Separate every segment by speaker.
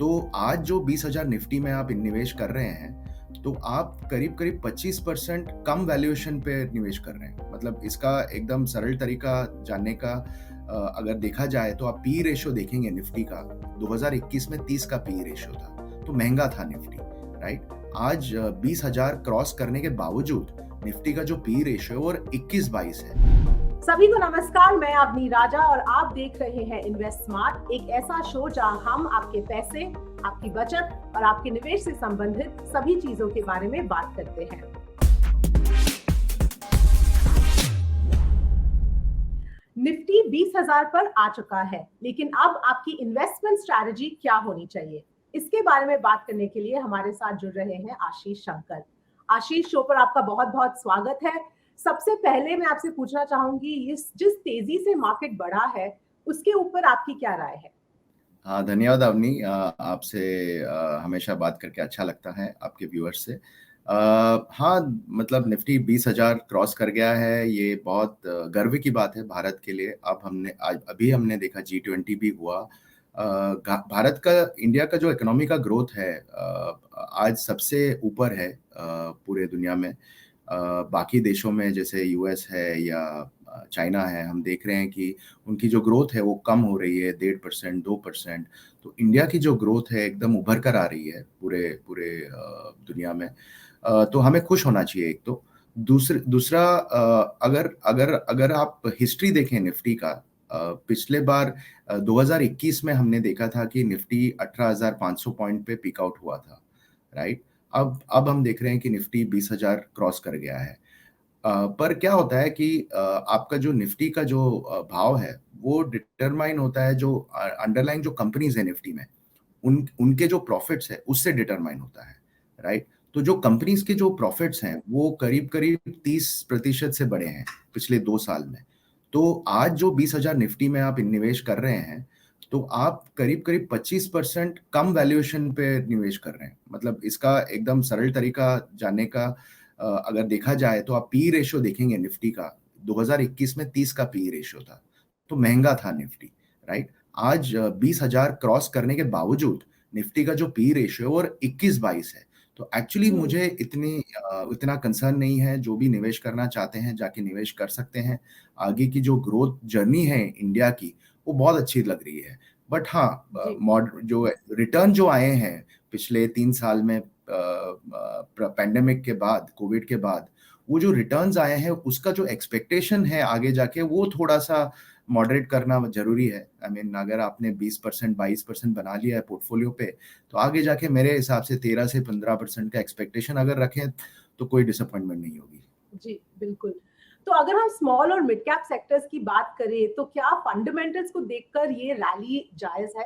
Speaker 1: तो आज जो 20,000 निफ्टी में आप निवेश कर रहे हैं, तो आप करीब-करीब 25% कम वैल्यूएशन पे निवेश कर रहे हैं। मतलब इसका एकदम सरल तरीका जानने का अगर देखा जाए तो आप पी रेशियो देखेंगे निफ्टी का, 2021 में 30 का पी रेशियो था, तो महँगा था निफ्टी, राइट? आज 20,000 क्रॉस करने के बावजूद निफ्टी का जो पी रेशियो है वो 21-22 है।
Speaker 2: सभी को नमस्कार। मैं अवनी राजा और आप देख रहे हैं इन्वेस्ट स्मार्ट, एक ऐसा शो जहां हम आपके पैसे, आपकी बचत और आपके निवेश से संबंधित सभी चीजों के बारे में बात करते हैं। निफ्टी 20,000 पर आ चुका है, लेकिन अब आपकी इन्वेस्टमेंट स्ट्रैटेजी क्या होनी चाहिए, इसके बारे में बात करने के लिए हमारे साथ जुड़ रहे हैं आशीष शंकर। आशीष, शो पर आपका बहुत बहुत स्वागत है। सबसे पहले मैं आपसे पूछना चाहूंगी, जिस तेजी से मार्केट बढ़ा है उसके ऊपर आपकी क्या राय है?
Speaker 1: हाँ, धन्यवाद अवनी। आपसे हमेशा बात करके अच्छा लगता है, आपके व्यूअर्स से। हाँ, मतलब निफ्टी 20,000 क्रॉस कर गया है, ये बहुत गर्व की बात है भारत के लिए। अब अभी हमने देखा G20 भी हुआ। भारत का, इंडिया का जो इकोनॉमी का ग्रोथ है आज सबसे ऊपर है पूरे दुनिया में। बाकी देशों में जैसे यूएस है या चाइना है, हम देख रहे हैं कि उनकी जो ग्रोथ है वो कम हो रही है, 1.5%, 2%। तो इंडिया की जो ग्रोथ है एकदम उभर कर आ रही है पूरे पूरे दुनिया में। तो हमें खुश होना चाहिए एक तो। दूसरा, अगर अगर अगर आप हिस्ट्री देखें निफ्टी का, पिछले बार 2021 में हमने देखा था कि निफ्टी 18,500 पॉइंट पे पीक आउट हुआ था, राइट? अब हम देख रहे हैं कि निफ्टी 20,000 क्रॉस कर गया है। पर क्या होता है कि आपका जो निफ्टी का जो भाव है वो डिटरमाइन होता है जो अंडरलाइंग जो कंपनीज है निफ्टी में, उनके जो प्रॉफिट्स है उससे डिटरमाइन होता है, राइट? तो जो कंपनीज के जो प्रॉफिट्स हैं वो करीब-करीब 30% से बढ़े हैं पिछले 2 साल में। तो आज जो 20,000 निफ्टी में आप निवेश कर रहे हैं, तो आप करीब-करीब 25% कम वैल्यूएशन पे निवेश कर रहे हैं। मतलब इसका एकदम सरल तरीका जानने का अगर देखा जाए तो आप पी रेशियो देखेंगे निफ्टी का, 2021 में 30 का पी रेशियो था, तो महँगा था निफ्टी, राइट? आज 20,000 क्रॉस करने के बावजूद निफ्टी का जो पी रेशियो है वो 21-22 है। तो एक्चुअली मुझे इतना कंसर्न नहीं है। जो भी निवेश करना चाहते हैं जाके निवेश कर सकते हैं। आगे की जो ग्रोथ जर्नी है इंडिया की, वो बहुत अच्छी लग रही है। बट हाँ,
Speaker 2: जी।
Speaker 1: जो रिटर्न जो आए हैं पिछले 3 साल में पैंडेमिक के बाद, कोविड के बाद, वो जो रिटर्न्स आए हैं उसका जो एक्सपेक्टेशन है आगे जाके वो थोड़ा-सा मॉडरेट करना ज़रूरी है। आई मीन अगर आपने 20% 22% बना लिया है पोर्टफोलियो पे, तो आगे जाके मेरे हिसाब से 13 से 15% का एक्सपेक्टेशन अगर रखें, तो कोई डिसअपॉइंटमेंट नहीं होगी।
Speaker 2: जी, बिल्कुल। तो अगर हम स्मॉल और मिड कैप सेक्टर्स की बात करें, तो क्या फंडामेंटल्स को देखकर ये रैली जायज़ है?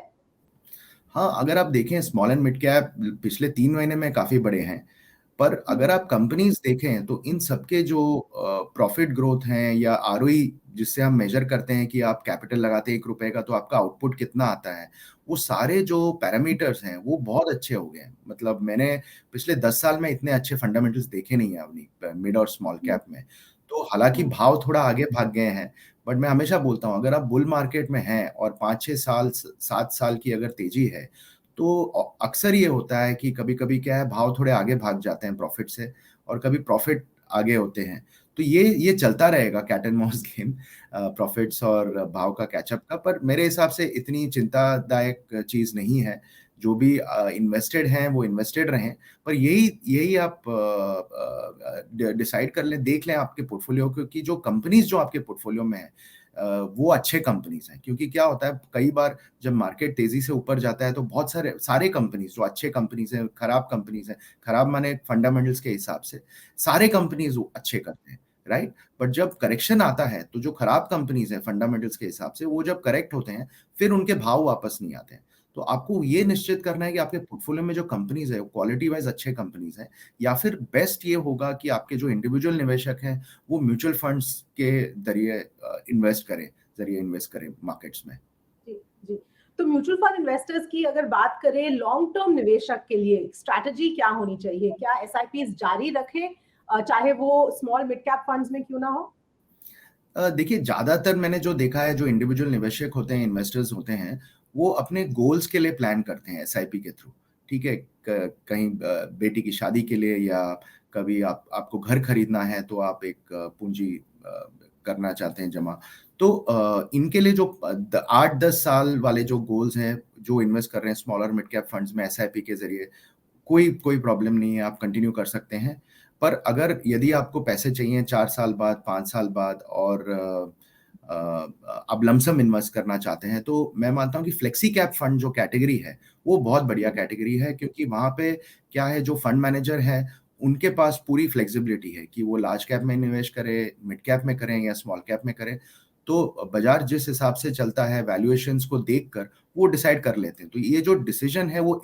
Speaker 1: हाँ, अगर आप देखें स्मॉल एंड मिड कैप पिछले 3 महीने में काफ़ी बड़े हैं। पर अगर आप कंपनीज़ देखें तो इन सबके जो प्रॉफिट ग्रोथ हैं या आरओई जिससे हम मेज़र करते हैं कि आप कैपिटल लगाते हैं ₹1 का तो आपका आउटपुट कितना आता है, वो सारे जो पैरामीटर्स हैं वो बहुत अच्छे हो गए हैं। मतलब मैंने पिछले 10 साल में इतने अच्छे फंडामेंटल्स देखे नहीं हैं अपनी मिड और स्मॉल
Speaker 2: हुँ,
Speaker 1: कैप में। तो हालाँकि
Speaker 2: हुँ,
Speaker 1: भाव थोड़ा आगे भाग गए हैं, बट मैं हमेशा बोलता हूँ अगर आप बुल मार्केट में हैं और 5-6 साल 7 साल की अगर तेज़ी है, तो अक्सर ये होता है कि कभी-कभी क्या है भाव थोड़े आगे भाग जाते हैं प्रॉफिट से और कभी प्रॉफिट आगे होते हैं। तो ये चलता रहेगा cat and mouse game, profits और भाव का कैचअप का। पर मेरे हिसाब से इतनी चिंतादायक चीज़ नहीं है। जो भी इन्वेस्टेड हैं वो इन्वेस्टेड रहें। पर यही यही आप डिसाइड कर लें, देख लें आपके पोर्टफोलियो को कि जो कंपनीज़ जो आपके पोर्टफोलियो में है वो अच्छे कंपनीज़ हैं। क्योंकि क्या होता है कई बार जब मार्केट तेज़ी से ऊपर जाता है तो बहुत सारे कंपनीज़ जो अच्छे कंपनीज़ हैं, खराब कंपनीज़ हैं, खराब माने फंडामेंटल्स के हिसाब से, सारे कंपनीज़ वो अच्छे करते हैं, राइट? बट जब करेक्शन आता है तो जो खराब कंपनीज़ हैं फंडामेंटल्स के हिसाब से, वो जब करेक्ट होते हैं, फिर उनके भाव वापस नहीं आते हैं। तो आपको ये निश्चित करना है कि आपके पोर्टफोलियो में जो कंपनीज़ है, वो क्वालिटी वाइज़ अच्छे कंपनीज़ हैं, या फिर बेस्ट ये होगा कि आपके जो इंडिविजुअल निवेशक हैं, वो म्यूचुअल फंड्स के ज़रिए इन्वेस्ट करें मार्केट्स में।
Speaker 2: जी, जी। तो म्यूचुअल फंड इन्वेस्टर्स की अगर बात करें, लॉन्ग टर्म निवेशक के लिए स्ट्रैटेजी क्या होनी चाहिए? क्या एसआईपीज़ जारी रखें, चाहे वो स्मॉल मिड कैप फंड्स में क्यों ना हो?
Speaker 1: देखिए ज़्यादातर मैंने जो देखा है जो इंडिविजुअल निवेशक होते हैं, इन्वेस्टर्स होते हैं, वो अपने गोल्स के लिए प्लान करते हैं एसआईपी के थ्रू, ठीक है। कहीं बेटी की शादी के लिए, या कभी आपको घर खरीदना है तो आप एक पूंजी करना चाहते हैं जमा। तो इनके लिए जो 8-10 साल वाले जो गोल्स हैं, जो इन्वेस्ट कर रहे हैं स्मॉलर मिड कैप फंड्स में एसआईपी के जरिए, कोई कोई प्रॉब्लम नहीं है, आप कंटिन्यू कर सकते हैं। पर अगर यदि आपको पैसे चाहिए 4 साल बाद, 5 साल बाद, और आप लमसम इन्वेस्ट करना चाहते हैं, तो मैं मानता हूँ कि फ्लेक्सी कैप फंड जो कैटेगरी है, वो बहुत बढ़िया कैटेगरी है, क्योंकि वहाँ पे क्या है, जो फंड मैनेजर है उनके पास पूरी फ्लेक्सिबिलिटी है कि वो लार्ज कैप में निवेश करें, मिड कैप में करें या स्मॉल कैप में करें। तो बाजार जिस हिसाब से चलता है, वैल्यूएशंस को देखकर वो डिसाइड कर लेते हैं। तो ये जो डिसीजन है वो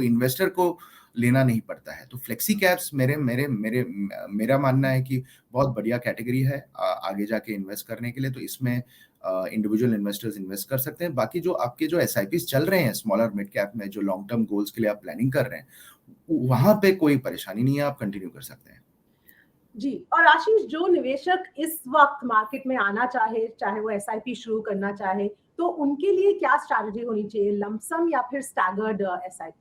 Speaker 1: इन्वेस्टर को लेना नहीं पड़ता है। तो फ्लेक्सी कैप्स मेरे मेरे मेरे मेरा मानना है कि बहुत बढ़िया कैटेगरी है आगे जाके इन्वेस्ट करने के लिए। तो इसमें इंडिविजुअल इन्वेस्टर्स इन्वेस्ट कर सकते हैं। बाकी जो आपके जो एसआईपीस चल रहे हैं स्मॉलर मिड कैप में, जो लॉन्ग टर्म गोल्स के लिए आप प्लानिंग कर रहे हैं, वहां पे कोई परेशानी नहीं है, आप कंटिन्यू कर सकते हैं।
Speaker 2: जी, और आशीष, जो निवेशक इस वक्त मार्केट में आना चाहे, चाहे वो एसआईपी शुरू करना चाहे, तो उनके लिए क्या स्ट्रैटेजी होनी चाहिए, लमसम या फिर स्टैगर्ड एसआईपी?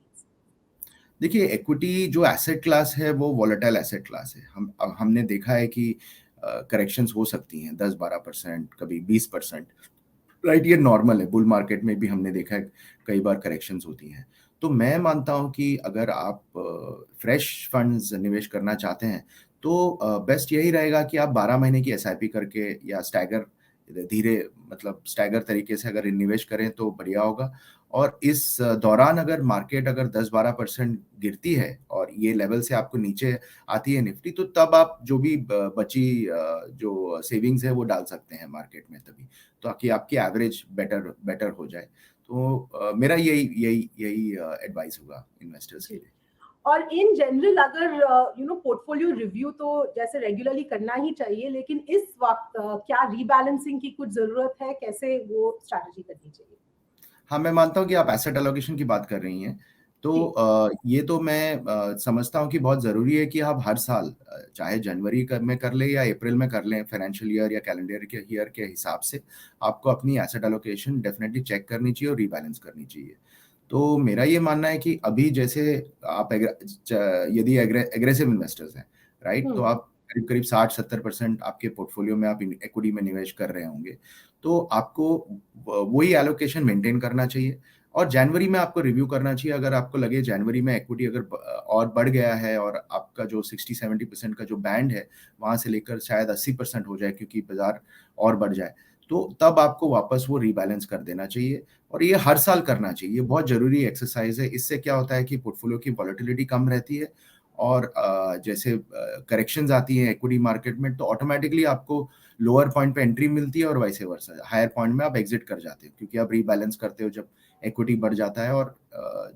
Speaker 1: देखिए, इक्विटी जो एसेट क्लास है वो वॉलेटाइल एसेट क्लास है। हमने देखा है कि करेक्शंस हो सकती हैं 10-12%, कभी 20%, राइट। ये नॉर्मल है, बुल मार्केट में भी हमने देखा है कई बार करेक्शंस होती हैं। तो मैं मानता हूं कि अगर आप फ्रेश फंड्स निवेश करना चाहते हैं, तो बेस्ट यही रहेगा कि आप 12 महीने की एसआईपी करके, या स्टैगर धीरे मतलब स्टैगर तरीके से अगर निवेश करें तो बढ़िया होगा। और इस दौरान अगर मार्केट अगर 10-12% गिरती है और ये लेवल से आपको नीचे आती है निफ्टी, तो तब आप जो भी बची जो सेविंग्स है वो डाल सकते हैं मार्केट में तभी, ताकि आपकी एवरेज बेटर बेटर हो जाए। तो मेरा यही यही यही एडवाइस होगा इन्वेस्टर्स के लिए।
Speaker 2: और इन जनरल अगर पोर्टफोलियो रिव्यू तो जैसे रेगुलरली करना ही चाहिए, लेकिन इस वक्त क्या रीबैलेंसिंग की कुछ जरूरत है, कैसे वो स्ट्रैटेजी करनी चाहिए?
Speaker 1: हाँ, मैं मानता हूँ कि आप एसेट एलोकेशन की बात कर रही हैं। तो ये तो मैं समझता हूँ कि बहुत ज़रूरी है कि आप हर साल चाहे जनवरी में कर लें या अप्रैल में कर लें, फाइनेंशियल ईयर या कैलेंडर के ईयर के हिसाब से, आपको अपनी एसेट एलोकेशन डेफिनेटली चेक करनी चाहिए और रीबैलेंस करनी चाहिए। तो मेरा ये मानना है कि अभी जैसे आप यदि एग्रेसिव इन्वेस्टर्स हैं, राइट, तो आप करीब करीब 60-70% आपके पोर्टफोलियो में आप इक्विटी में निवेश कर रहे होंगे। तो आपको वही एलोकेशन मेंटेन करना चाहिए, और जनवरी में आपको रिव्यू करना चाहिए। अगर आपको लगे जनवरी में इक्विटी अगर और बढ़ गया है, और आपका जो 60-70% का जो बैंड है वहां से लेकर शायद 80% हो जाए क्योंकि बाजार और बढ़ जाए, तो तब आपको वापस वो रीबैलेंस कर देना चाहिए। और ये हर साल करना चाहिए, ये बहुत जरूरी एक्सरसाइज है। इससे क्या होता है कि पोर्टफोलियो की वॉलेटिलिटी कम रहती है, और जैसे करेक्शंस आती हैं इक्विटी मार्केट में, तो ऑटोमेटिकली आपको लोअर पॉइंट पे एंट्री मिलती है और वाइस वर्सा हायर पॉइंट में आप एग्जिट कर जाते हो, क्योंकि आप रीबैलेंस करते हो जब इक्विटी बढ़ जाता है, और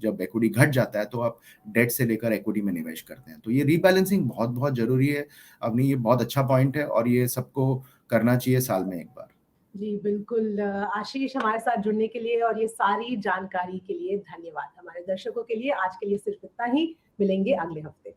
Speaker 1: जब इक्विटी घट जाता है तो आप डेट से लेकर इक्विटी में निवेश करते हैं। तो ये रीबैलेंसिंग बहुत बहुत जरूरी है। अपनी ये बहुत अच्छा पॉइंट है, और ये सबको करना चाहिए साल में एक बार।
Speaker 2: जी बिल्कुल। आशीष, हमारे साथ जुड़ने के लिए और ये सारी जानकारी के लिए धन्यवाद। हमारे दर्शकों के लिए आज के लिए सिर्फ इतना ही, मिलेंगे अगले हफ्ते।